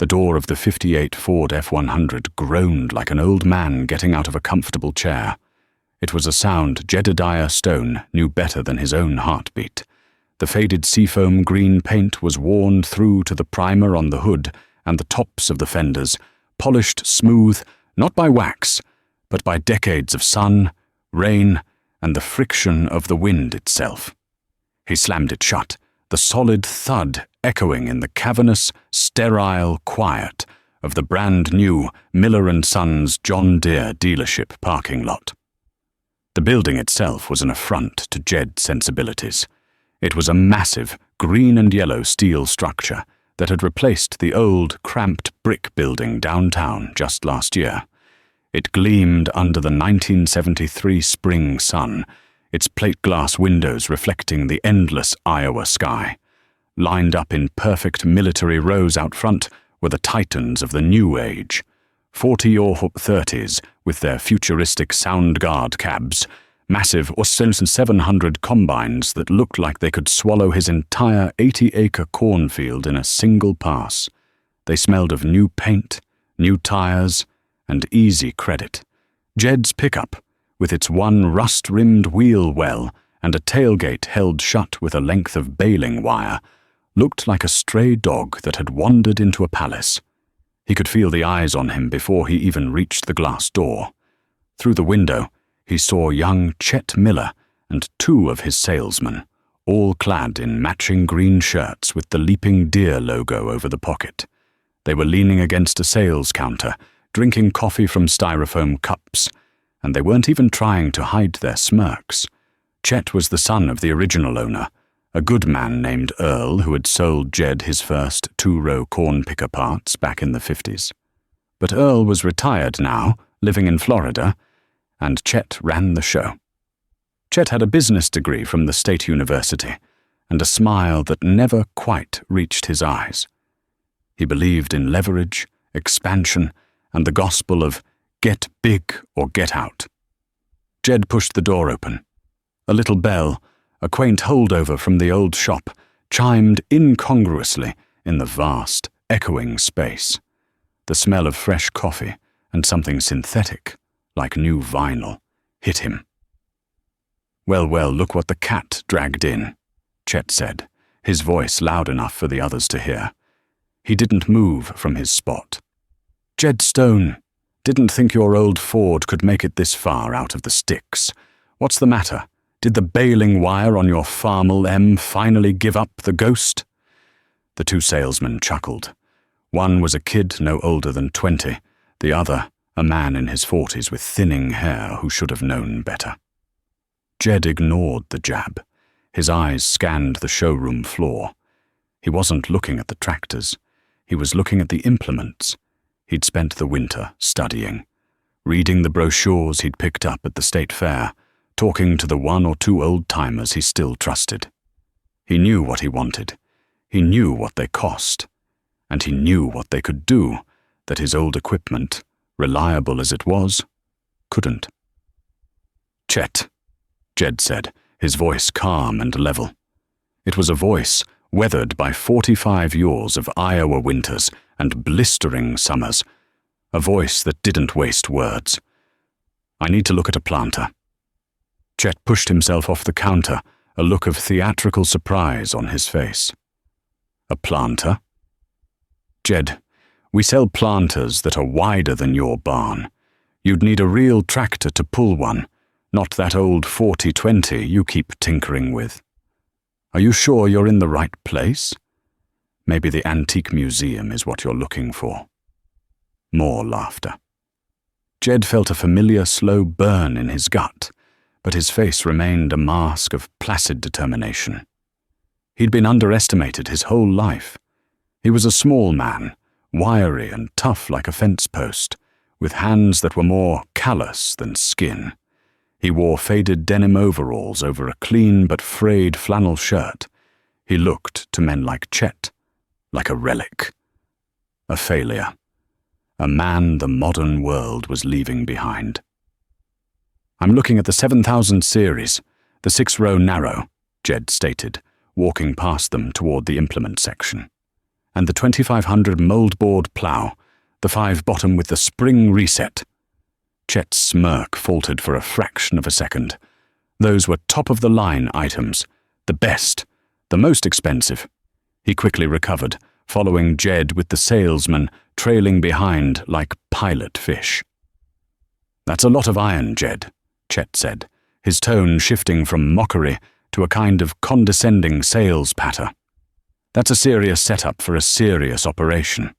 The door of the '58 Ford F-100 groaned like an old man getting out of a comfortable chair. It was a sound Jedediah Stone knew better than his own heartbeat. The faded seafoam green paint was worn through to the primer on the hood and the tops of the fenders, polished smooth, not by wax, but by decades of sun, rain, and the friction of the wind itself. He slammed it shut, the solid thud echoing in the cavernous, sterile quiet of the brand-new Miller & Sons John Deere dealership parking lot. The building itself was an affront to Jed's sensibilities. It was a massive, green and yellow steel structure that had replaced the old, cramped brick building downtown just last year. It gleamed under the 1973 spring sun, its plate glass windows reflecting the endless Iowa sky. Lined up in perfect military rows out front were the titans of the new age, 40 or 30s with their futuristic sound guard cabs, massive Austin 700 combines that looked like they could swallow his entire 80-acre cornfield in a single pass. They smelled of new paint, new tires, and easy credit. Jed's pickup, with its one rust-rimmed wheel well and a tailgate held shut with a length of baling wire, looked like a stray dog that had wandered into a palace. He could feel the eyes on him before he even reached the glass door. Through the window, he saw young Chet Miller and two of his salesmen, all clad in matching green shirts with the Leaping Deer logo over the pocket. They were leaning against a sales counter, drinking coffee from styrofoam cups, and they weren't even trying to hide their smirks. Chet was the son of the original owner, a good man named Earl who had sold Jed his first two-row corn picker parts back in the 50s. But Earl was retired now, living in Florida, and Chet ran the show. Chet had a business degree from the State University and a smile that never quite reached his eyes. He believed in leverage, expansion, and the gospel of get big or get out. Jed pushed the door open. A little bell, a quaint holdover from the old shop, chimed incongruously in the vast, echoing space. The smell of fresh coffee and something synthetic, like new vinyl, hit him. Well, look what the cat dragged in, Chet said, his voice loud enough for the others to hear. He didn't move from his spot. Jed Stone, didn't think your old Ford could make it this far out of the sticks. What's the matter? Did the baling wire on your Farmel M finally give up the ghost? The two salesmen chuckled. One was a kid no older than 20, the other a man in his 40s with thinning hair who should have known better. Jed ignored the jab. His eyes scanned the showroom floor. He wasn't looking at the tractors. He was looking at the implements. He'd spent the winter studying, reading the brochures he'd picked up at the state fair, talking to the one or two old-timers he still trusted. He knew what he wanted. He knew what they cost. And he knew what they could do that his old equipment, reliable as it was, couldn't. Chet, Jed said, his voice calm and level. It was a voice weathered by 45 years of Iowa winters and blistering summers, a voice that didn't waste words. I need to look at a planter. Chet pushed himself off the counter, a look of theatrical surprise on his face. A planter? Jed, we sell planters that are wider than your barn. You'd need a real tractor to pull one, not that old 40-20 you keep tinkering with. Are you sure you're in the right place? Maybe the antique museum is what you're looking for. More laughter. Jed felt a familiar slow burn in his gut, but his face remained a mask of placid determination. He'd been underestimated his whole life. He was a small man, wiry and tough like a fence post, with hands that were more callous than skin. He wore faded denim overalls over a clean but frayed flannel shirt. He looked to men like Chet, like a relic. A failure. A man the modern world was leaving behind. I'm looking at the 7000 series, the 6-row narrow, Jed stated, walking past them toward the implement section. and the 2500 moldboard plough, the 5-bottom with the spring reset. Chet's smirk faltered for a fraction of a second. Those were top-of-the-line items, the best, the most expensive. He quickly recovered, following Jed with the salesman trailing behind like pilot fish. "That's a lot of iron, Jed," Chet said, his tone shifting from mockery to a kind of condescending sales patter. "That's a serious setup for a serious operation.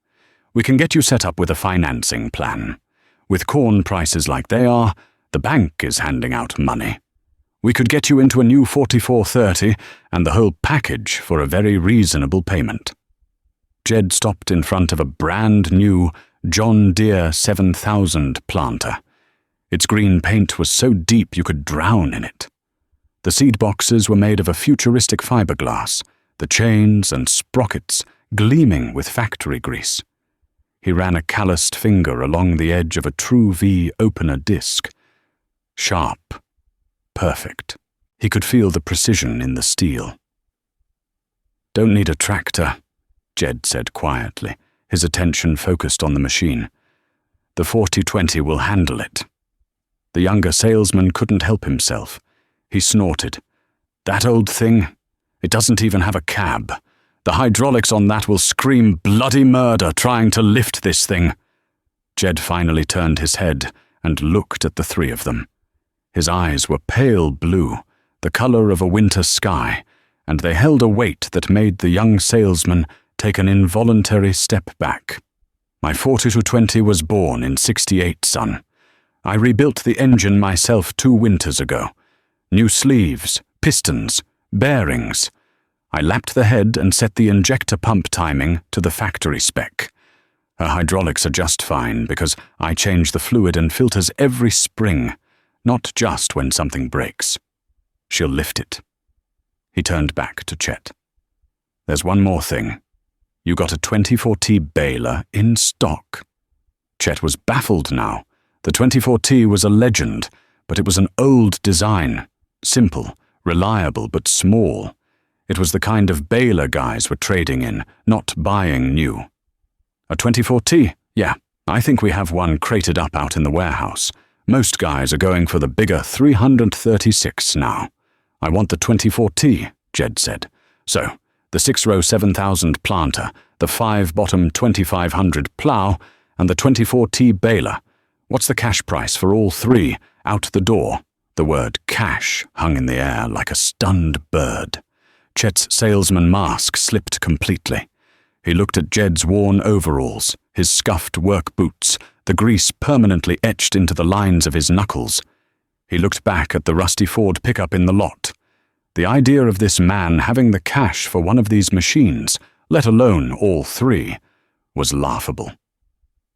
We can get you set up with a financing plan. With corn prices like they are, the bank is handing out money. We could get you into a new 4430 and the whole package for a very reasonable payment." Jed stopped in front of a brand new John Deere 7000 planter. Its green paint was so deep you could drown in it. The seed boxes were made of a futuristic fiberglass, the chains and sprockets gleaming with factory grease. He ran a calloused finger along the edge of a true V opener disc. Sharp. Perfect. He could feel the precision in the steel. "Don't need a tractor," Jed said quietly, his attention focused on the machine. "The 4020 will handle it." The younger salesman couldn't help himself. He snorted. "That old thing? It doesn't even have a cab. The hydraulics on that will scream bloody murder trying to lift this thing." Jed finally turned his head and looked at the three of them. His eyes were pale blue, the color of a winter sky, and they held a weight that made the young salesman take an involuntary step back. "My 4220 was born in '68, son. I rebuilt the engine myself 2 winters ago. New sleeves, pistons, bearings. I lapped the head and set the injector pump timing to the factory spec. Her hydraulics are just fine because I change the fluid and filters every spring, not just when something breaks. She'll lift it." He turned back to Chet. "There's one more thing. You got a 24T baler in stock." Chet was baffled now. The 24T was a legend, but it was an old design. Simple, reliable, but small. It was the kind of baler guys were trading in, not buying new. "A 24T? Yeah, I think we have one crated up out in the warehouse. Most guys are going for the bigger 336 now. I want the 24T, Jed said. So, the 6-row 7000 planter, the 5-bottom 2500 plow, and the 24T baler. What's the cash price for all 3, out the door?" The word cash hung in the air like a stunned bird. Chet's salesman mask slipped completely. He looked at Jed's worn overalls, his scuffed work boots, the grease permanently etched into the lines of his knuckles. He looked back at the rusty Ford pickup in the lot. The idea of this man having the cash for one of these machines, let alone all 3, was laughable.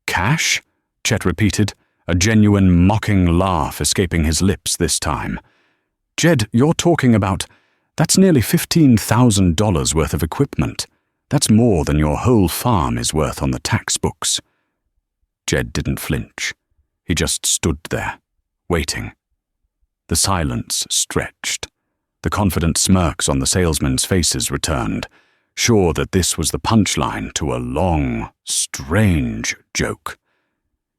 "Cash?" Chet repeated, a genuine mocking laugh escaping his lips this time. "Jed, you're talking about... That's nearly $15,000 worth of equipment. That's more than your whole farm is worth on the tax books." Jed didn't flinch. He just stood there, waiting. The silence stretched. The confident smirks on the salesmen's faces returned, sure that this was the punchline to a long, strange joke.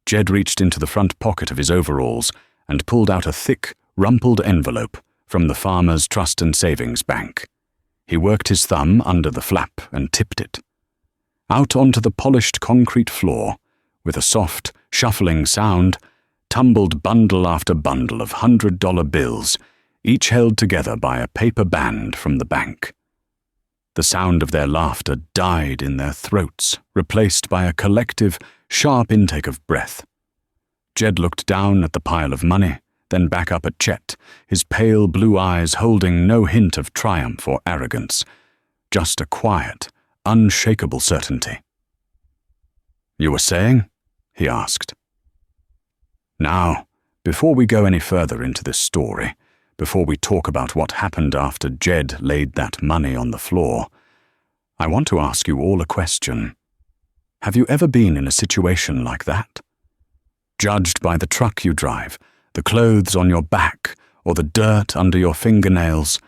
Jed reached into the front pocket of his overalls and pulled out a thick, rumpled envelope from the Farmers' Trust and Savings Bank. He worked his thumb under the flap and tipped it. Out onto the polished concrete floor, with a soft, shuffling sound, tumbled bundle after bundle of $100 bills, each held together by a paper band from the bank. The sound of their laughter died in their throats, replaced by a collective, sharp intake of breath. Jed looked down at the pile of money, then back up at Chet, his pale blue eyes holding no hint of triumph or arrogance, just a quiet, unshakable certainty. "You were saying?" he asked. "Now, before we go any further into this story, before we talk about what happened after Jed laid that money on the floor, I want to ask you all a question. Have you ever been in a situation like that? Judged by the truck you drive, the clothes on your back, or the dirt under your fingernails,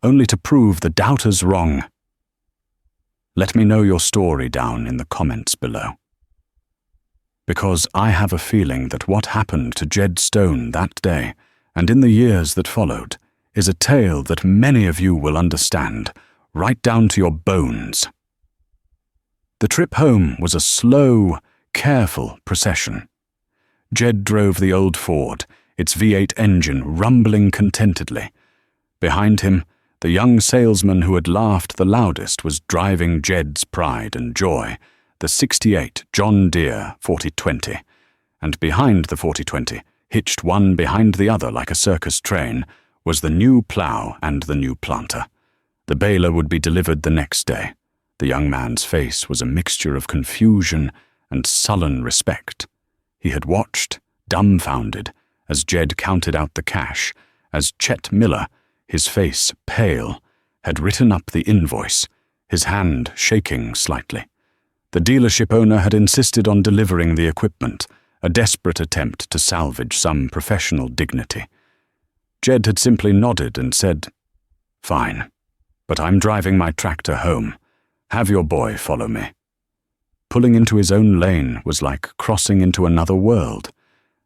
only to prove the doubters wrong?" Let me know your story down in the comments below. Because I have a feeling that what happened to Jed Stone that day, and in the years that followed, is a tale that many of you will understand, right down to your bones. The trip home was a slow, careful procession. Jed drove the old Ford, its V8 engine rumbling contentedly. Behind him, the young salesman who had laughed the loudest was driving Jed's pride and joy, the '68 John Deere 4020, and behind the 4020, hitched one behind the other like a circus train, was the new plough and the new planter. The baler would be delivered the next day. The young man's face was a mixture of confusion and sullen respect. He had watched, dumbfounded, as Jed counted out the cash, as Chet Miller, his face pale, had written up the invoice, his hand shaking slightly. The dealership owner had insisted on delivering the equipment, a desperate attempt to salvage some professional dignity. Jed had simply nodded and said, "Fine, but I'm driving my tractor home. Have your boy follow me." Pulling into his own lane was like crossing into another world.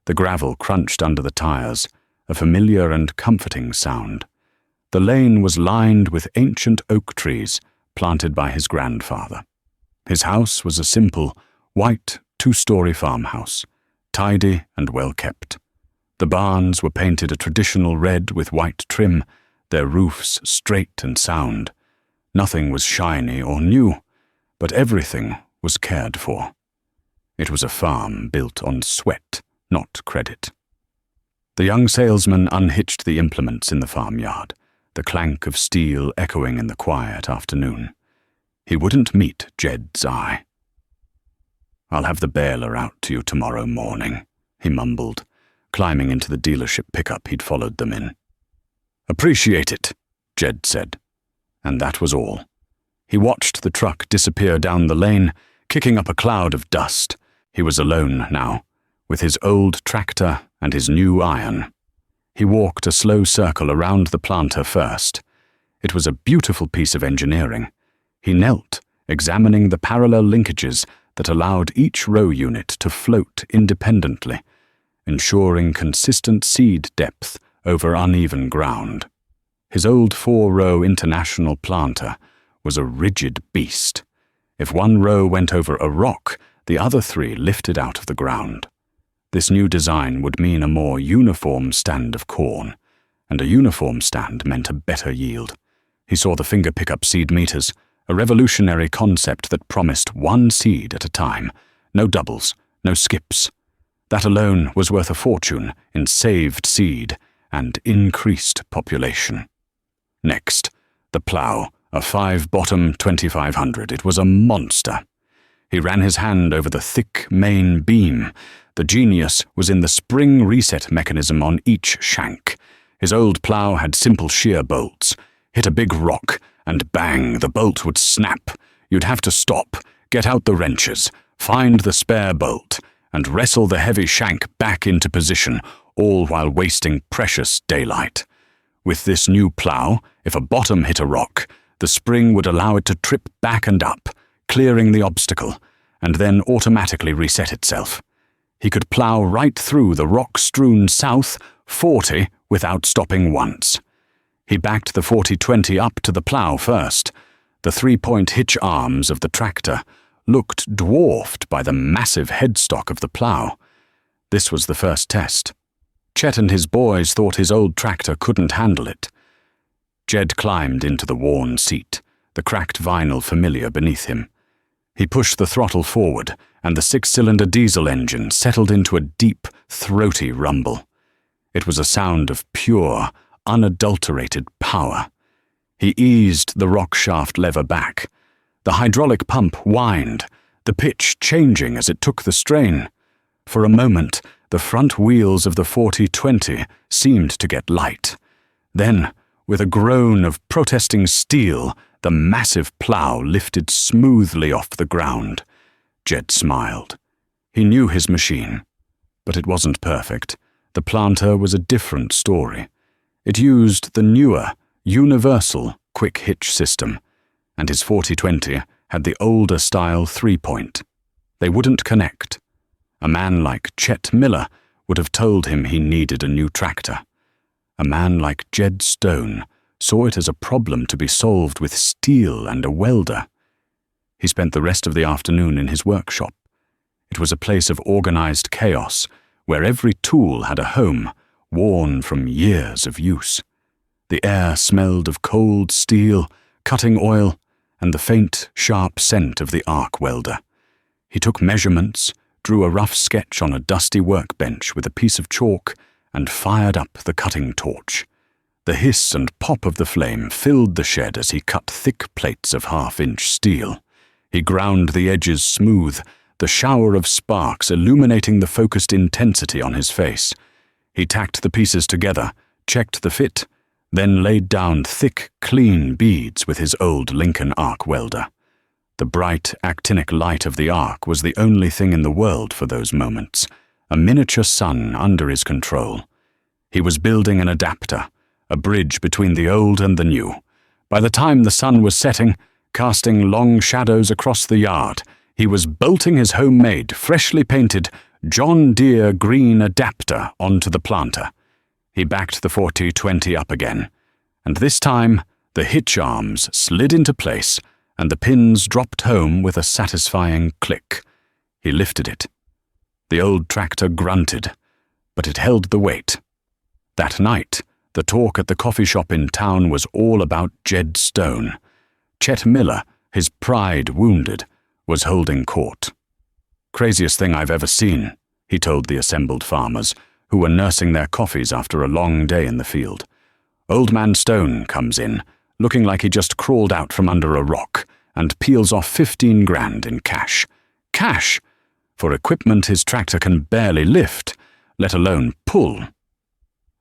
The gravel crunched under the tires, a familiar and comforting sound. The lane was lined with ancient oak trees planted by his grandfather. His house was a simple, white, two-story farmhouse, tidy and well-kept. The barns were painted a traditional red with white trim, their roofs straight and sound. Nothing was shiny or new, but everything was cared for. It was a farm built on sweat, not credit. The young salesman unhitched the implements in the farmyard, the clank of steel echoing in the quiet afternoon. He wouldn't meet Jed's eye. "I'll have the baler out to you tomorrow morning," he mumbled, climbing into the dealership pickup he'd followed them in. "Appreciate it," Jed said. And that was all. He watched the truck disappear down the lane, kicking up a cloud of dust. He was alone now, with his old tractor and his new iron. He walked a slow circle around the planter first. It was a beautiful piece of engineering. He knelt, examining the parallel linkages that allowed each row unit to float independently, ensuring consistent seed depth over uneven ground. His old 4-row International planter was a rigid beast. If one row went over a rock, the other 3 lifted out of the ground. This new design would mean a more uniform stand of corn, and a uniform stand meant a better yield. He saw the finger pickup seed meters, a revolutionary concept that promised 1 seed at a time, no doubles, no skips. That alone was worth a fortune in saved seed and increased population. Next, the plough, a 5-bottom 2500. It was a monster. He ran his hand over the thick main beam. The genius was in the spring reset mechanism on each shank. His old plough had simple shear bolts. Hit a big rock, and bang, the bolt would snap. You'd have to stop, get out the wrenches, find the spare bolt, and wrestle the heavy shank back into position, all while wasting precious daylight. With this new plough, if a bottom hit a rock, the spring would allow it to trip back and up, clearing the obstacle, and then automatically reset itself. He could plough right through the rock-strewn south 40 without stopping once. He backed the 4020 up to the plough first. The 3-point hitch arms of the tractor looked dwarfed by the massive headstock of the plough. This was the first test. Chet and his boys thought his old tractor couldn't handle it. Jed climbed into the worn seat, the cracked vinyl familiar beneath him. He pushed the throttle forward, and the 6-cylinder diesel engine settled into a deep, throaty rumble. It was a sound of pure, unadulterated power. He eased the rock shaft lever back. The hydraulic pump whined, the pitch changing as it took the strain. For a moment, the front wheels of the 4020 seemed to get light. Then, with a groan of protesting steel, the massive plough lifted smoothly off the ground. Jed smiled. He knew his machine, but it wasn't perfect. The planter was a different story. It used the newer, universal quick hitch system, and his 4020 had the older-style three-point. They wouldn't connect. A man like Chet Miller would have told him he needed a new tractor. A man like Jed Stone saw it as a problem to be solved with steel and a welder. He spent the rest of the afternoon in his workshop. It was a place of organized chaos, where every tool had a home, worn from years of use. The air smelled of cold steel, cutting oil, and the faint, sharp scent of the arc welder. He took measurements, drew a rough sketch on a dusty workbench with a piece of chalk, and fired up the cutting torch. The hiss and pop of the flame filled the shed as he cut thick plates of half-inch steel. He ground the edges smooth, the shower of sparks illuminating the focused intensity on his face. He tacked the pieces together, checked the fit, then laid down thick, clean beads with his old Lincoln arc welder. The bright, actinic light of the arc was the only thing in the world for those moments, a miniature sun under his control. He was building an adapter, a bridge between the old and the new. By the time the sun was setting, casting long shadows across the yard, he was bolting his homemade, freshly painted John Deere green adapter onto the planter. He backed the 4020 up again, and this time the hitch arms slid into place and the pins dropped home with a satisfying click. He lifted it. The old tractor grunted, but it held the weight. That night, the talk at the coffee shop in town was all about Jed Stone. Chet Miller, his pride wounded, was holding court. "Craziest thing I've ever seen," he told the assembled farmers, who were nursing their coffees after a long day in the field. "Old Man Stone comes in, looking like he just crawled out from under a rock, and peels off 15 grand in cash. Cash! For equipment his tractor can barely lift, let alone pull."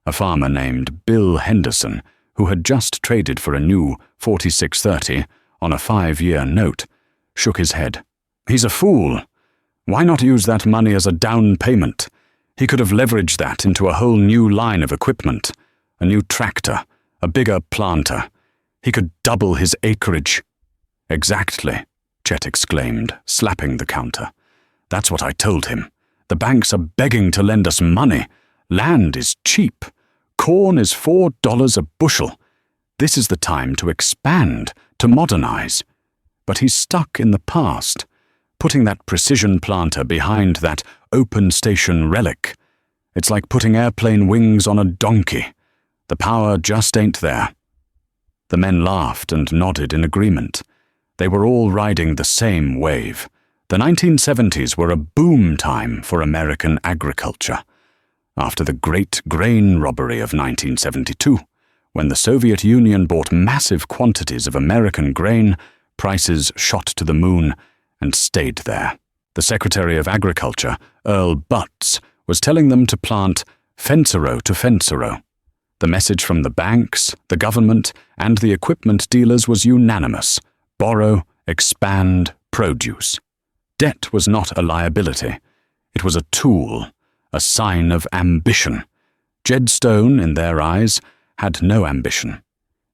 A farmer named Bill Henderson, who had just traded for a new 4630 on a 5-year note, shook his head. "He's a fool. Why not use that money as a down payment? He could have leveraged that into a whole new line of equipment, a new tractor, a bigger planter. He could double his acreage." "Exactly," Chet exclaimed, slapping the counter. "That's what I told him. The banks are begging to lend us money. Land is cheap. Corn is $4 a bushel. This is the time to expand, to modernize." But he's stuck in the past, putting that precision planter behind that open station relic. It's like putting airplane wings on a donkey. The power just ain't there. The men laughed and nodded in agreement. They were all riding the same wave. The 1970s were a boom time for American agriculture. After the great grain robbery of 1972, when the Soviet Union bought massive quantities of American grain, prices shot to the moon and stayed there. The Secretary of Agriculture, Earl Butz, was telling them to plant fence-a-row to fence-a-row. The message from the banks, the government, and the equipment dealers was unanimous: borrow, expand, produce. Debt was not a liability. It was a tool, a sign of ambition. Jed Stone, in their eyes, had no ambition.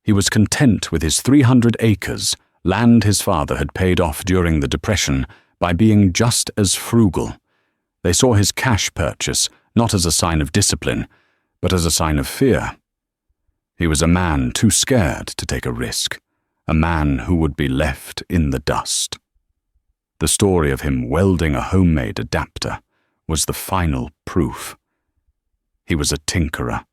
He was content with his 300 acres, land his father had paid off during the Depression by being just as frugal. They saw his cash purchase not as a sign of discipline, but as a sign of fear. He was a man too scared to take a risk, a man who would be left in the dust. The story of him welding a homemade adapter was the final proof. He was a tinkerer,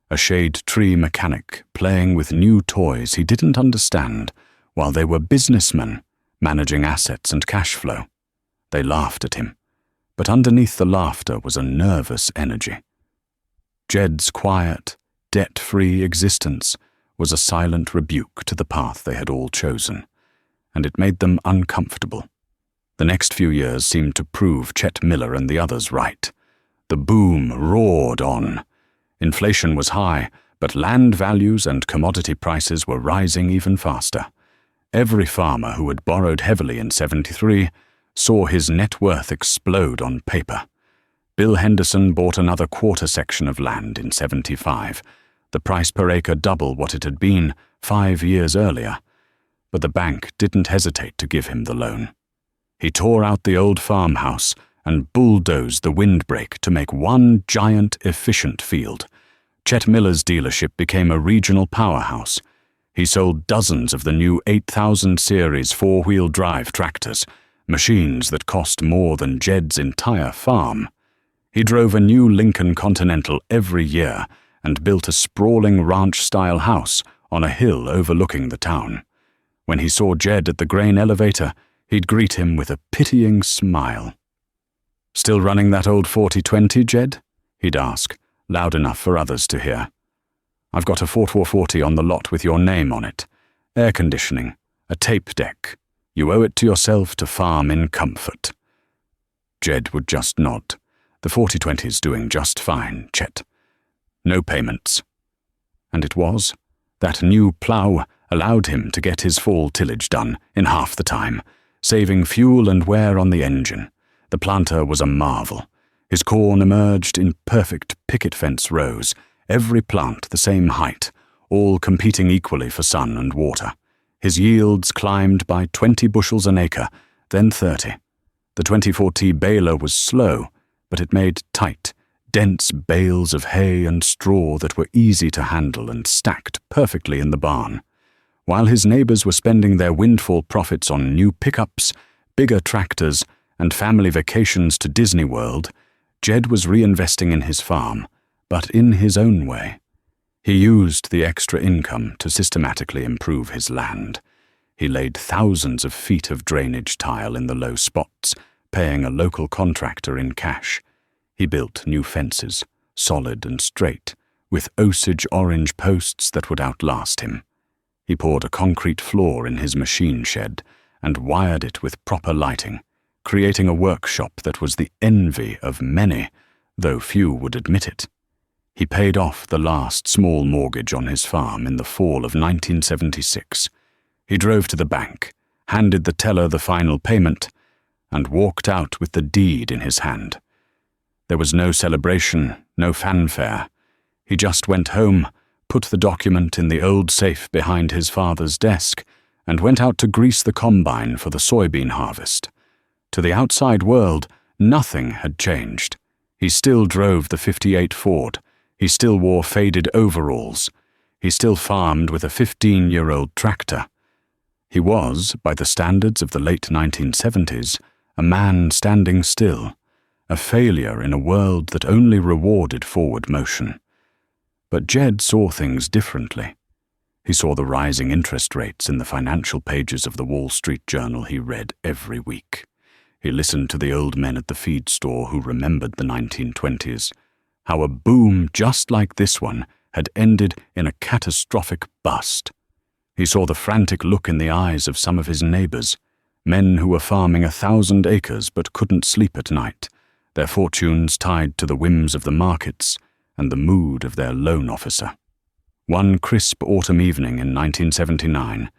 a shade tree mechanic playing with new toys he didn't understand, while they were businessmen managing assets and cash flow. They laughed at him, but underneath the laughter was a nervous energy. Jed's quiet, debt-free existence was a silent rebuke to the path they had all chosen, and it made them uncomfortable. The next few years seemed to prove Chet Miller and the others right. The boom roared on. Inflation was high, but land values and commodity prices were rising even faster. Every farmer who had borrowed heavily in '73 saw his net worth explode on paper. Bill Henderson bought another quarter section of land in '75, the price per acre double what it had been 5 years earlier. but the bank didn't hesitate to give him the loan. He tore out the old farmhouse and bulldozed the windbreak to make one giant, efficient field. Chet Miller's dealership became a regional powerhouse. He sold dozens of the new 8000 series four-wheel drive tractors, machines that cost more than Jed's entire farm. He drove a new Lincoln Continental every year and built a sprawling ranch-style house on a hill overlooking the town. When he saw Jed at the grain elevator, he'd greet him with a pitying smile. "Still running that old 4020, Jed?" he'd ask, loud enough for others to hear. "I've got a 4440 on the lot with your name on it. Air conditioning, a tape deck. You owe it to yourself to farm in comfort." Jed would just nod. "The 4020's doing just fine, Chet. No payments." And it was. That new plough allowed him to get his fall tillage done in half the time, saving fuel and wear on the engine. The planter was a marvel. His corn emerged in perfect picket fence rows, every plant the same height, all competing equally for sun and water. His yields climbed by 20 bushels an acre, then 30. The 24T baler was slow, but it made tight, dense bales of hay and straw that were easy to handle and stacked perfectly in the barn. While his neighbors were spending their windfall profits on new pickups, bigger tractors, and family vacations to Disney World, Jed was reinvesting in his farm, but in his own way. He used the extra income to systematically improve his land. He laid thousands of feet of drainage tile in the low spots, paying a local contractor in cash. He built new fences, solid and straight, with Osage orange posts that would outlast him. He poured a concrete floor in his machine shed and wired it with proper lighting, creating a workshop that was the envy of many, though few would admit it. He paid off the last small mortgage on his farm in the fall of 1976. He drove to the bank, handed the teller the final payment, and walked out with the deed in his hand. There was no celebration, no fanfare. He just went home, put the document in the old safe behind his father's desk, and went out to grease the combine for the soybean harvest. To the outside world, nothing had changed. He still drove the '58 Ford. He still wore faded overalls. He still farmed with a 15-year-old tractor. He was, by the standards of the late 1970s, a man standing still, a failure in a world that only rewarded forward motion. But Jed saw things differently. He saw the rising interest rates in the financial pages of the Wall Street Journal he read every week. He listened to the old men at the feed store who remembered the 1920s, how a boom just like this one had ended in a catastrophic bust. He saw the frantic look in the eyes of some of his neighbors, men who were farming 1,000 acres but couldn't sleep at night, their fortunes tied to the whims of the markets and the mood of their loan officer. One crisp autumn evening in 1979,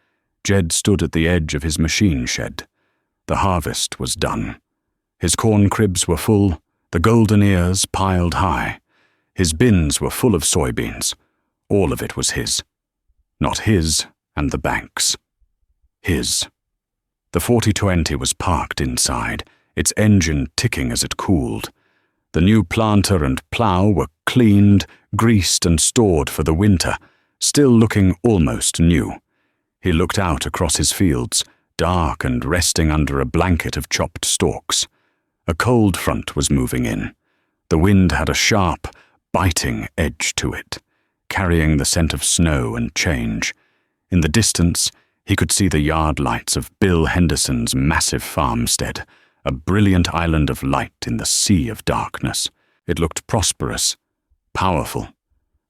Jed stood at the edge of his machine shed. The harvest was done. His corn cribs were full, the golden ears piled high. His bins were full of soybeans. All of it was his. Not his and the bank's. His. The 4020 was parked inside, its engine ticking as it cooled. The new planter and plough were cleaned, greased and stored for the winter, still looking almost new. He looked out across his fields, dark and resting under a blanket of chopped stalks. A cold front was moving in. The wind had a sharp, biting edge to it, carrying the scent of snow and change. In the distance, he could see the yard lights of Bill Henderson's massive farmstead, a brilliant island of light in the sea of darkness. It looked prosperous, powerful.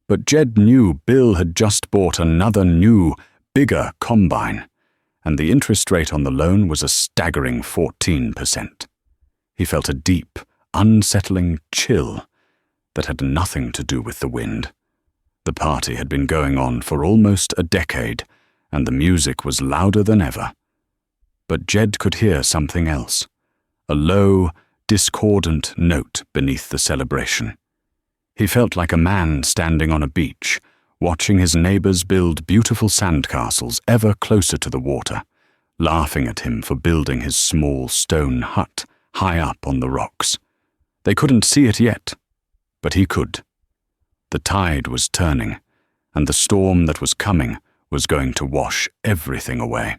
But Jed knew Bill had just bought another new, bigger combine, and the interest rate on the loan was a staggering 14%. He felt a deep, unsettling chill that had nothing to do with the wind. The party had been going on for almost a decade, and the music was louder than ever. But Jed could hear something else, a low, discordant note beneath the celebration. He felt like a man standing on a beach, watching his neighbors build beautiful sandcastles ever closer to the water, laughing at him for building his small stone hut high up on the rocks. They couldn't see it yet, but he could. The tide was turning, and the storm that was coming was going to wash everything away.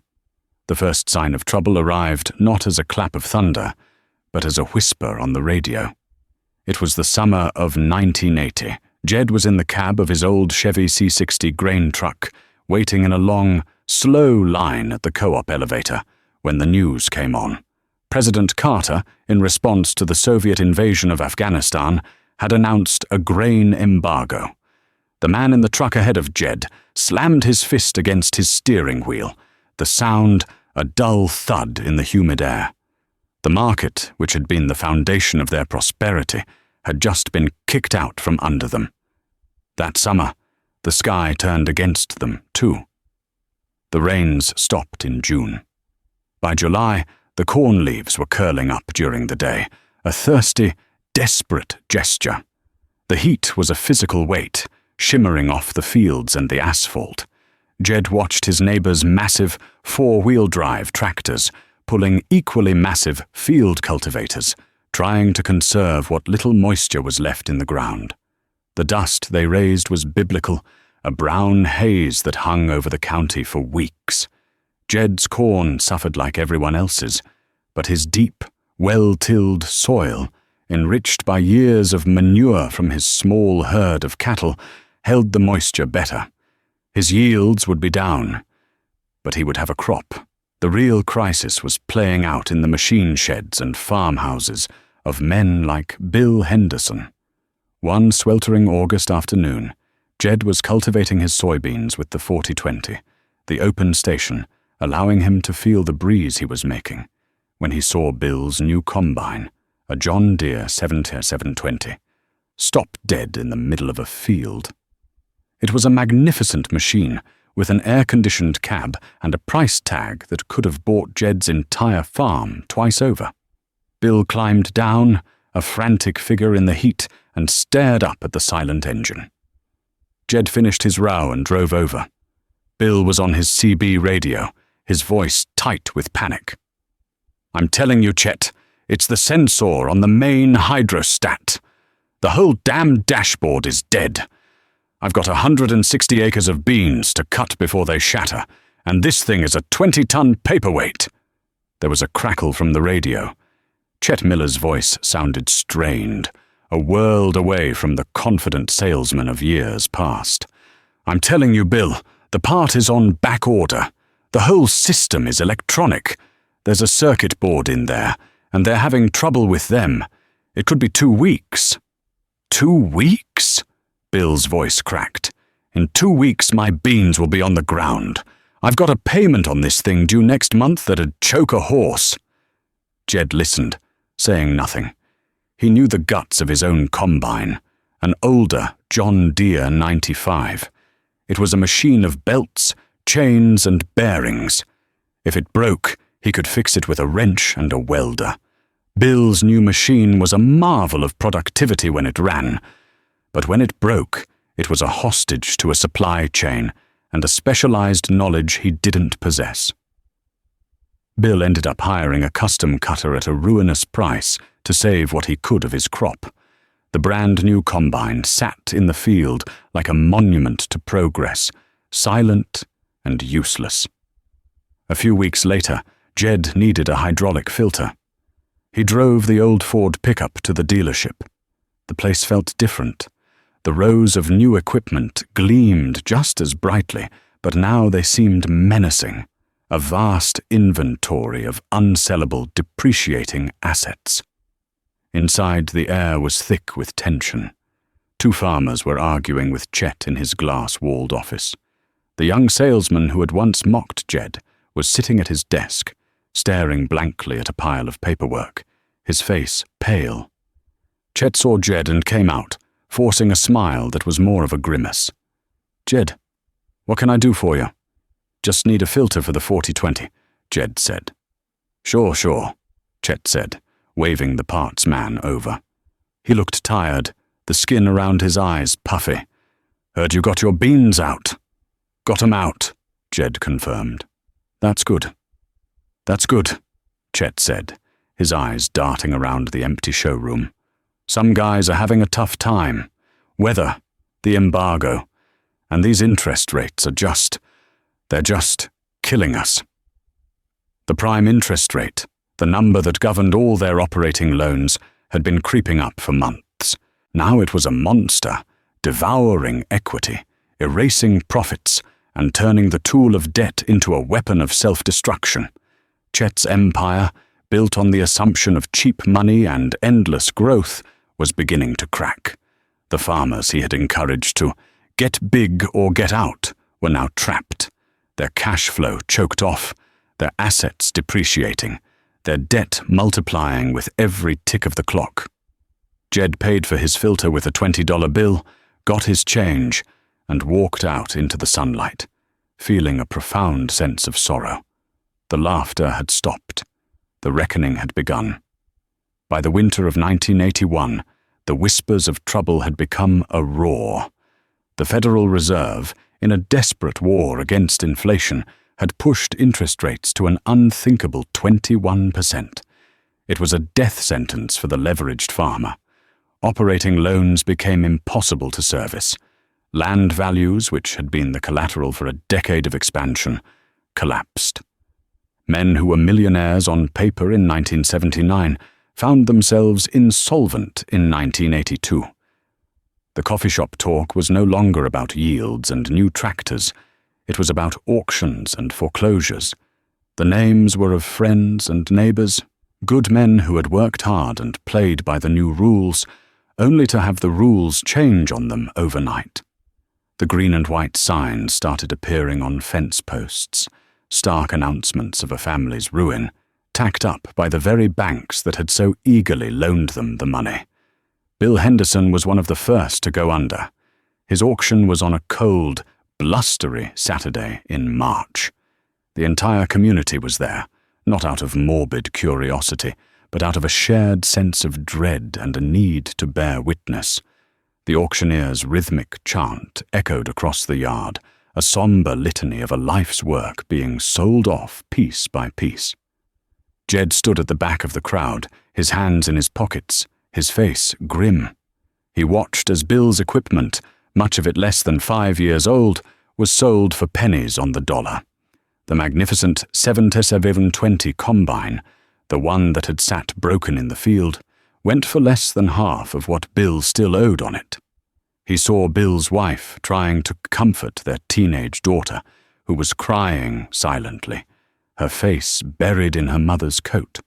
The first sign of trouble arrived not as a clap of thunder, but as a whisper on the radio. It was the summer of 1980. Jed was in the cab of his old Chevy C60 grain truck, waiting in a long, slow line at the co-op elevator when the news came on. President Carter, in response to the Soviet invasion of Afghanistan, had announced a grain embargo. The man in the truck ahead of Jed slammed his fist against his steering wheel, the sound a dull thud in the humid air. The market, which had been the foundation of their prosperity, had just been kicked out from under them. That summer, the sky turned against them, too. The rains stopped in June. By July, the corn leaves were curling up during the day, a thirsty, desperate gesture. The heat was a physical weight, shimmering off the fields and the asphalt. Jed watched his neighbor's massive four-wheel drive tractors pulling equally massive field cultivators, trying to conserve what little moisture was left in the ground. The dust they raised was biblical, a brown haze that hung over the county for weeks. Jed's corn suffered like everyone else's, but his deep, well-tilled soil, enriched by years of manure from his small herd of cattle, held the moisture better. His yields would be down, but he would have a crop. The real crisis was playing out in the machine sheds and farmhouses of men like Bill Henderson. One sweltering August afternoon, Jed was cultivating his soybeans with the 40-20, the open station, allowing him to feel the breeze he was making, when he saw Bill's new combine, a John Deere 720, stop dead in the middle of a field. It was a magnificent machine, with an air-conditioned cab and a price tag that could have bought Jed's entire farm twice over. Bill climbed down, a frantic figure in the heat, and stared up at the silent engine. Jed finished his row and drove over. Bill was on his CB radio, his voice tight with panic. "I'm telling you, Chet, it's the sensor on the main hydrostat. The whole damn dashboard is dead. I've got 160 acres of beans to cut before they shatter, and this thing is a 20-ton paperweight." There was a crackle from the radio. Chet Miller's voice sounded strained, a world away from the confident salesman of years past. "I'm telling you, Bill, the part is on back order. The whole system is electronic. There's a circuit board in there, and they're having trouble with them. It could be 2 weeks." 2 weeks? Bill's voice cracked. "In 2 weeks, my beans will be on the ground. I've got a payment on this thing due next month that'd choke a horse." Jed listened, saying nothing. He knew the guts of his own combine, an older John Deere 95. It was a machine of belts, chains, and bearings. If it broke, he could fix it with a wrench and a welder. Bill's new machine was a marvel of productivity when it ran, but when it broke, it was a hostage to a supply chain and a specialized knowledge he didn't possess. Bill ended up hiring a custom cutter at a ruinous price to save what he could of his crop. The brand-new combine sat in the field like a monument to progress, silent and useless. A few weeks later, Jed needed a hydraulic filter. He drove the old Ford pickup to the dealership. The place felt different. The rows of new equipment gleamed just as brightly, but now they seemed menacing, a vast inventory of unsellable, depreciating assets. Inside, the air was thick with tension. 2 farmers were arguing with Chet in his glass-walled office. The young salesman who had once mocked Jed was sitting at his desk, staring blankly at a pile of paperwork, his face pale. Chet saw Jed and came out, forcing a smile that was more of a grimace. "Jed, what can I do for you?" "Just need a filter for the 40-20, Jed said. Sure, Chet said, waving the parts man over. He looked tired, the skin around his eyes puffy. "Heard you got your beans out." "Got 'em out," Jed confirmed. "That's good. That's good," Chet said, his eyes darting around the empty showroom. "Some guys are having a tough time. Weather, the embargo, and these interest rates are they're just killing us." The prime interest rate, the number that governed all their operating loans, had been creeping up for months. Now it was a monster, devouring equity, erasing profits, and turning the tool of debt into a weapon of self-destruction. Chet's empire, built on the assumption of cheap money and endless growth, was beginning to crack. The farmers he had encouraged to get big or get out were now trapped, their cash flow choked off, their assets depreciating, their debt multiplying with every tick of the clock. Jed paid for his filter with a $20 bill, got his change, and walked out into the sunlight, feeling a profound sense of sorrow. The laughter had stopped. The reckoning had begun. By the winter of 1981, the whispers of trouble had become a roar. The Federal Reserve, in a desperate war against inflation, had pushed interest rates to an unthinkable 21%. It was a death sentence for the leveraged farmer. Operating loans became impossible to service. Land values, which had been the collateral for a decade of expansion, collapsed. Men who were millionaires on paper in 1979 found themselves insolvent in 1982. The coffee shop talk was no longer about yields and new tractors. It was about auctions and foreclosures. The names were of friends and neighbors, good men who had worked hard and played by the new rules, only to have the rules change on them overnight. The green and white signs started appearing on fence posts, stark announcements of a family's ruin, tacked up by the very banks that had so eagerly loaned them the money. Bill Henderson was one of the first to go under. His auction was on a cold, blustery Saturday in March. The entire community was there, not out of morbid curiosity, but out of a shared sense of dread and a need to bear witness. The auctioneer's rhythmic chant echoed across the yard, a somber litany of a life's work being sold off piece by piece. Jed stood at the back of the crowd, his hands in his pockets, his face grim. He watched as Bill's equipment, much of it less than 5 years old, was sold for pennies on the dollar. The magnificent 7720 combine, the one that had sat broken in the field, went for less than half of what Bill still owed on it. He saw Bill's wife trying to comfort their teenage daughter, who was crying silently, her face buried in her mother's coat.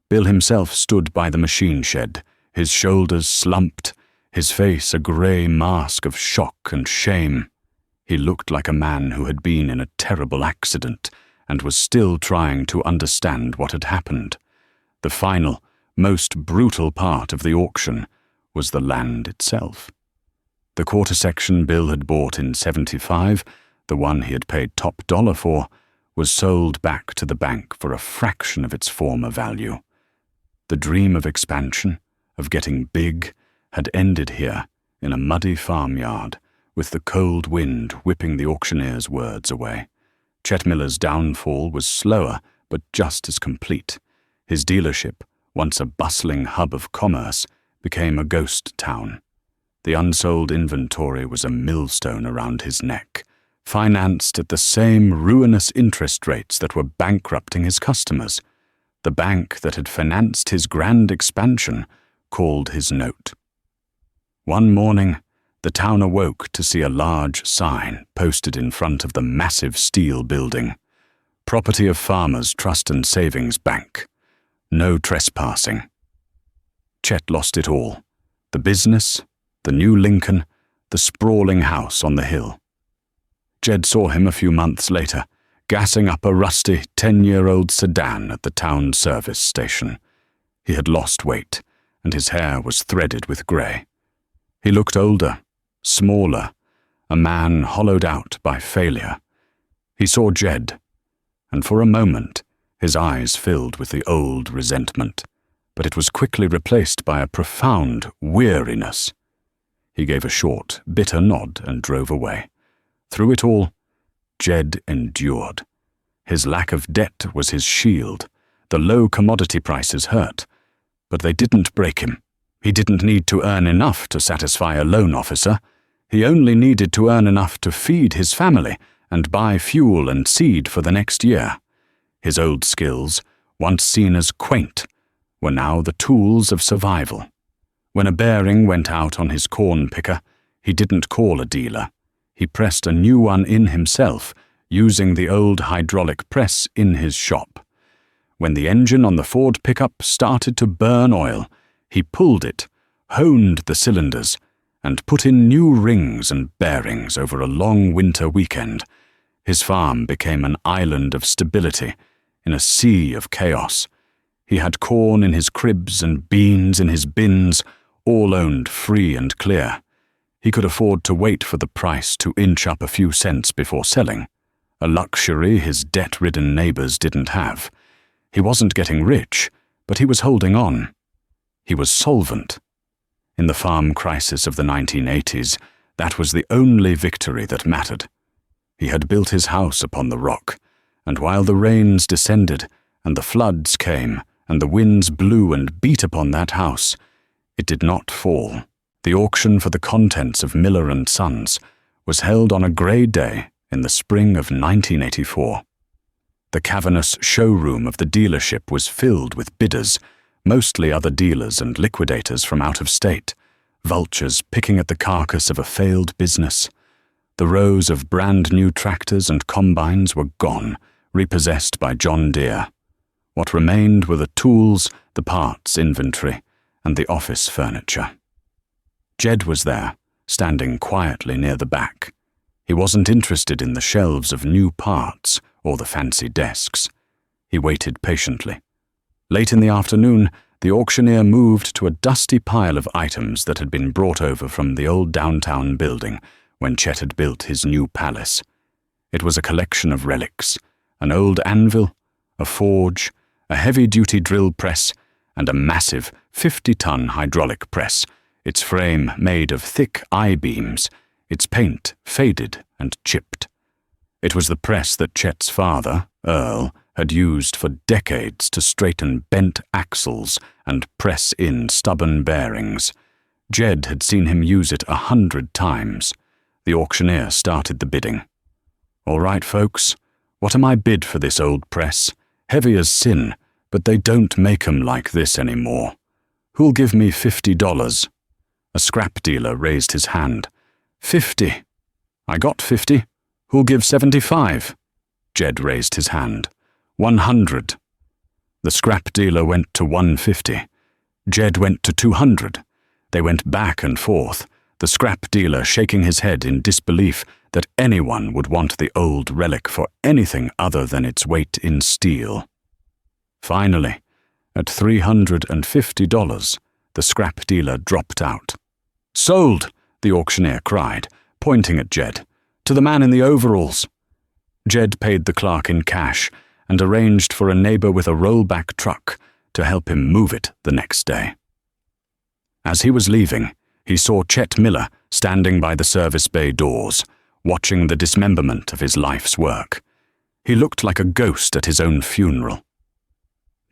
Bill himself stood by the machine shed, his shoulders slumped, his face a grey mask of shock and shame. He looked like a man who had been in a terrible accident and was still trying to understand what had happened. The final, most brutal part of the auction was the land itself. The quarter section Bill had bought in '75, the one he had paid top dollar for, was sold back to the bank for a fraction of its former value. The dream of expansion, of getting big, had ended here in a muddy farmyard, with the cold wind whipping the auctioneer's words away. Chet Miller's downfall was slower, but just as complete. His dealership, once a bustling hub of commerce, became a ghost town. The unsold inventory was a millstone around his neck, financed at the same ruinous interest rates that were bankrupting his customers. The bank that had financed his grand expansion called his note. One morning, the town awoke to see a large sign posted in front of the massive steel building. Property of Farmers Trust and Savings Bank. No trespassing. Chet lost it all. The business, the new Lincoln, the sprawling house on the hill. Jed saw him a few months later, gassing up a rusty 10-year-old sedan at the town service station. He had lost weight, and his hair was threaded with grey. He looked older, smaller, a man hollowed out by failure. He saw Jed, and for a moment his eyes filled with the old resentment, but it was quickly replaced by a profound weariness. He gave a short, bitter nod and drove away. Through it all, Jed endured. His lack of debt was his shield. The low commodity prices hurt, but they didn't break him. He didn't need to earn enough to satisfy a loan officer. He only needed to earn enough to feed his family and buy fuel and seed for the next year. His old skills, once seen as quaint, were now the tools of survival. When a bearing went out on his corn picker, he didn't call a dealer. He pressed a new one in himself, using the old hydraulic press in his shop. When the engine on the Ford pickup started to burn oil, he pulled it, honed the cylinders, and put in new rings and bearings over a long winter weekend. His farm became an island of stability in a sea of chaos. He had corn in his cribs and beans in his bins, all owned free and clear. He could afford to wait for the price to inch up a few cents before selling, a luxury his debt-ridden neighbors didn't have. He wasn't getting rich, but he was holding on. He was solvent. In the farm crisis of the 1980s, that was the only victory that mattered. He had built his house upon the rock, and while the rains descended, and the floods came, and the winds blew and beat upon that house, it did not fall. The auction for the contents of Miller & Sons was held on a grey day in the spring of 1984. The cavernous showroom of the dealership was filled with bidders, mostly other dealers and liquidators from out of state, vultures picking at the carcass of a failed business. The rows of brand-new tractors and combines were gone, repossessed by John Deere. What remained were the tools, the parts inventory, and the office furniture. Jed was there, standing quietly near the back. He wasn't interested in the shelves of new parts or the fancy desks. He waited patiently. Late in the afternoon, the auctioneer moved to a dusty pile of items that had been brought over from the old downtown building when Chet had built his new palace. It was a collection of relics, an old anvil, a forge, a heavy-duty drill press, and a massive 50-ton hydraulic press, its frame made of thick I-beams, its paint faded and chipped. It was the press that Chet's father, Earl, had used for decades to straighten bent axles and press in stubborn bearings. Jed had seen him use it 100 times. The auctioneer started the bidding. "All right, folks, what am I bid for this old press? Heavy as sin, but they don't make 'em like this anymore. Who'll give me $50? A scrap dealer raised his hand. "50. I got 50. Who'll give 75? Jed raised his hand. 100. The scrap dealer went to 150. Jed went to 200. They went back and forth, the scrap dealer shaking his head in disbelief that anyone would want the old relic for anything other than its weight in steel. Finally, at $350, the scrap dealer dropped out. "Sold!" the auctioneer cried, pointing at Jed. "To the man in the overalls." Jed paid the clerk in cash and arranged for a neighbor with a rollback truck to help him move it the next day. As he was leaving, he saw Chet Miller standing by the service bay doors, watching the dismemberment of his life's work. He looked like a ghost at his own funeral.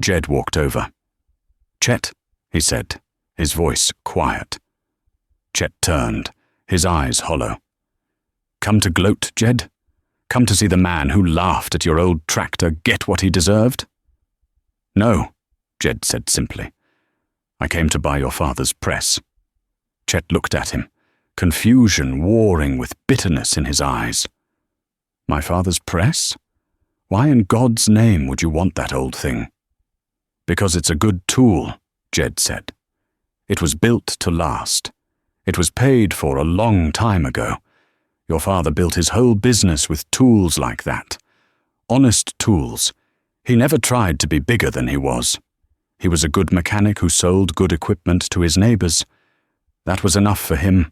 Jed walked over. "Chet," he said, his voice quiet. Chet turned, his eyes hollow. "Come to gloat, Jed? Come to see the man who laughed at your old tractor get what he deserved?" "No," Jed said simply. "I came to buy your father's press." Chet looked at him, confusion warring with bitterness in his eyes. "My father's press? Why in God's name would you want that old thing?" "Because it's a good tool," Jed said. "It was built to last. It was paid for a long time ago. Your father built his whole business with tools like that. Honest tools. He never tried to be bigger than he was. He was a good mechanic who sold good equipment to his neighbors. That was enough for him."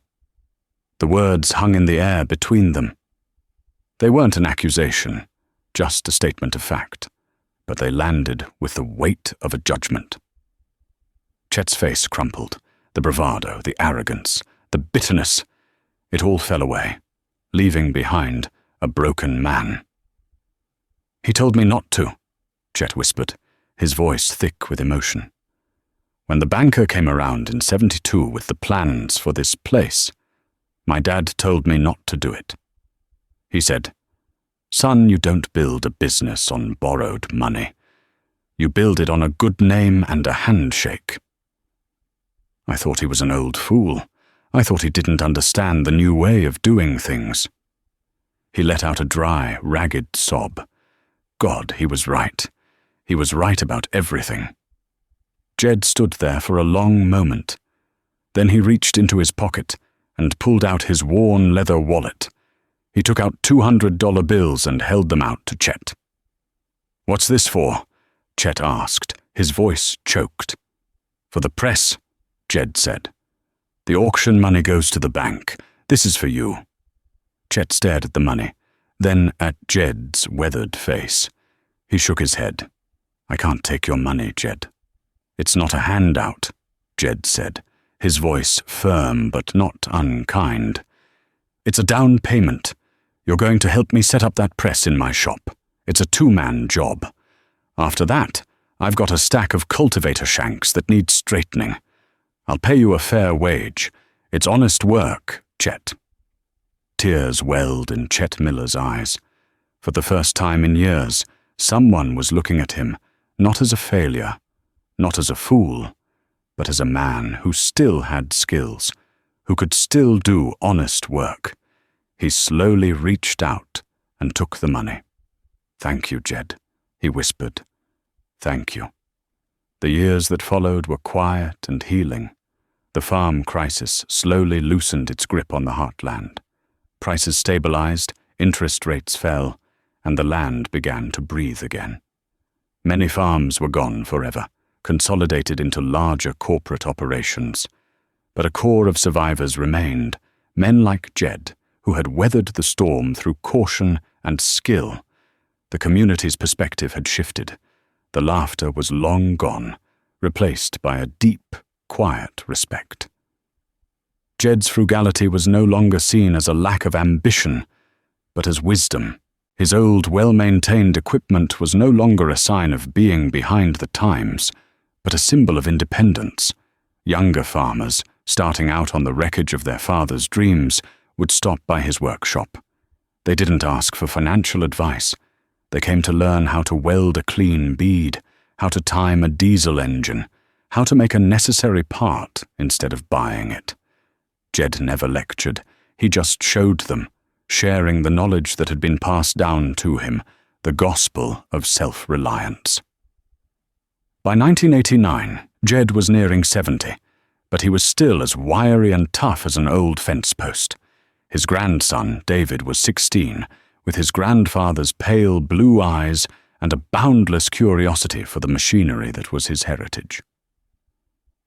The words hung in the air between them. They weren't an accusation, just a statement of fact, but they landed with the weight of a judgment. Chet's face crumpled, the bravado, the arrogance, the bitterness. It all fell away, leaving behind a broken man. "He told me not to," Chet whispered, his voice thick with emotion. "When the banker came around in '72 with the plans for this place, my dad told me not to do it. He said, 'Son, you don't build a business on borrowed money. You build it on a good name and a handshake.' I thought he was an old fool. I thought he didn't understand the new way of doing things." He let out a dry, ragged sob. God, he was right. He was right about everything. Jed stood there for a long moment. Then he reached into his pocket and pulled out his worn leather wallet. He took out $200 bills and held them out to Chet. "What's this for?" Chet asked, his voice choked. "For the press," Jed said. "The auction money goes to the bank. This is for you." Chet stared at the money, then at Jed's weathered face. He shook his head. "I can't take your money, Jed." "It's not a handout," Jed said, his voice firm but not unkind. "It's a down payment. You're going to help me set up that press in my shop. It's a two-man job. After that, I've got a stack of cultivator shanks that need straightening. I'll pay you a fair wage. It's honest work, Chet." Tears welled in Chet Miller's eyes. For the first time in years, someone was looking at him, not as a failure, not as a fool, but as a man who still had skills, who could still do honest work. He slowly reached out and took the money. "Thank you, Jed," he whispered. "Thank you." The years that followed were quiet and healing. The farm crisis slowly loosened its grip on the heartland. Prices stabilized, interest rates fell, and the land began to breathe again. Many farms were gone forever, consolidated into larger corporate operations. But a core of survivors remained, men like Jed, who had weathered the storm through caution and skill. The community's perspective had shifted. The laughter was long gone, replaced by a deep, quiet respect. Jed's frugality was no longer seen as a lack of ambition, but as wisdom. His old, well-maintained equipment was no longer a sign of being behind the times, but a symbol of independence. Younger farmers, starting out on the wreckage of their father's dreams, would stop by his workshop. They didn't ask for financial advice. They came to learn how to weld a clean bead, how to time a diesel engine, how to make a necessary part instead of buying it. Jed never lectured. He just showed them, sharing the knowledge that had been passed down to him, the gospel of self-reliance. By 1989, Jed was nearing 70, but he was still as wiry and tough as an old fence post. His grandson, David, was 16, with his grandfather's pale blue eyes and a boundless curiosity for the machinery that was his heritage.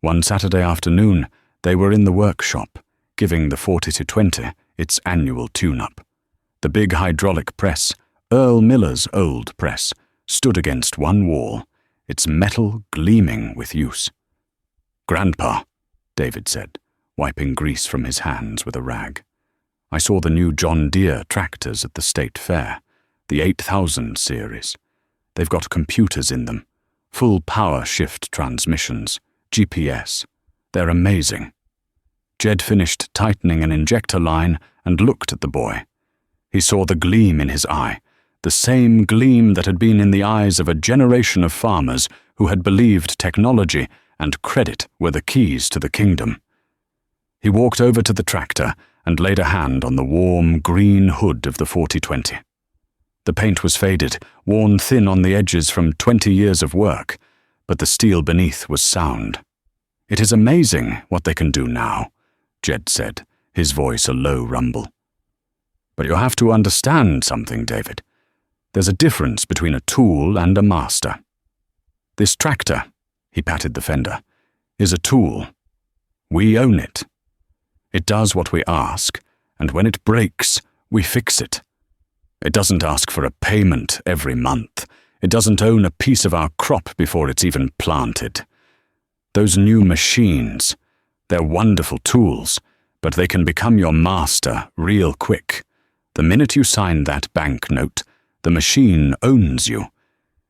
One Saturday afternoon, they were in the workshop, giving the 40-20 its annual tune-up. The big hydraulic press, Earl Miller's old press, stood against one wall, its metal gleaming with use. "Grandpa," David said, wiping grease from his hands with a rag. "I saw the new John Deere tractors at the state fair, the 8000 series. They've got computers in them, full power shift transmissions, GPS. They're amazing." Jed finished tightening an injector line and looked at the boy. He saw the gleam in his eye, the same gleam that had been in the eyes of a generation of farmers who had believed technology and credit were the keys to the kingdom. He walked over to the tractor and laid a hand on the warm, green hood of the 40-20. The paint was faded, worn thin on the edges from 20 years of work, but the steel beneath was sound. "It is amazing what they can do now," Jed said, his voice a low rumble. "But you have to understand something, David. There's a difference between a tool and a master. This tractor," he patted the fender, "is a tool. We own it. It does what we ask, and when it breaks, we fix it. It doesn't ask for a payment every month. It doesn't own a piece of our crop before it's even planted. Those new machines, they're wonderful tools, but they can become your master real quick. The minute you sign that banknote, the machine owns you.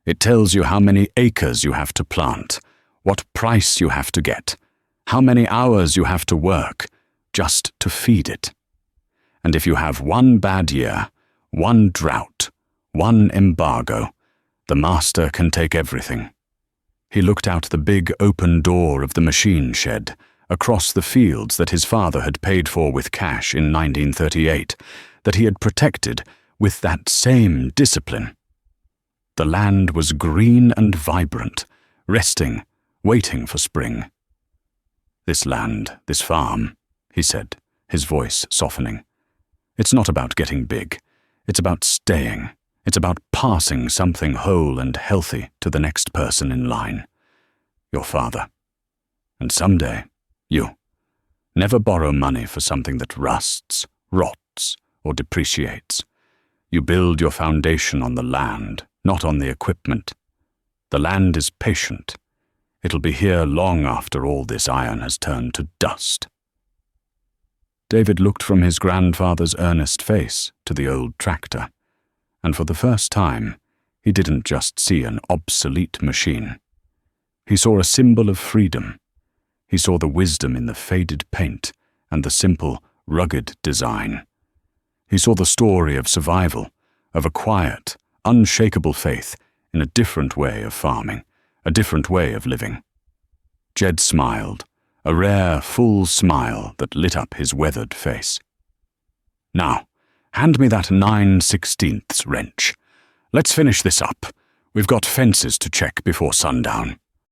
It tells you how many acres you have to plant, what price you have to get, how many hours you have to work just to feed it. And if you have one bad year, one drought, one embargo, the master can take everything. He looked out the big open door of the machine shed, across the fields that his father had paid for with cash in 1938, that he had protected with that same discipline. The land was green and vibrant, resting, waiting for spring. "This land, this farm," he said, his voice softening. "It's not about getting big. It's about staying. It's about passing something whole and healthy to the next person in line. Your father. And someday, you. Never borrow money for something that rusts, rots, or depreciates. You build your foundation on the land, not on the equipment. The land is patient. It'll be here long after all this iron has turned to dust." David looked from his grandfather's earnest face to the old tractor, and for the first time, he didn't just see an obsolete machine. He saw a symbol of freedom. He saw the wisdom in the faded paint and the simple, rugged design. He saw the story of survival, of a quiet, unshakable faith in a different way of farming, a different way of living. Jed smiled, a rare, full smile that lit up his weathered face. "Now, hand me that 9/16 wrench. Let's finish this up. We've got fences to check before sundown."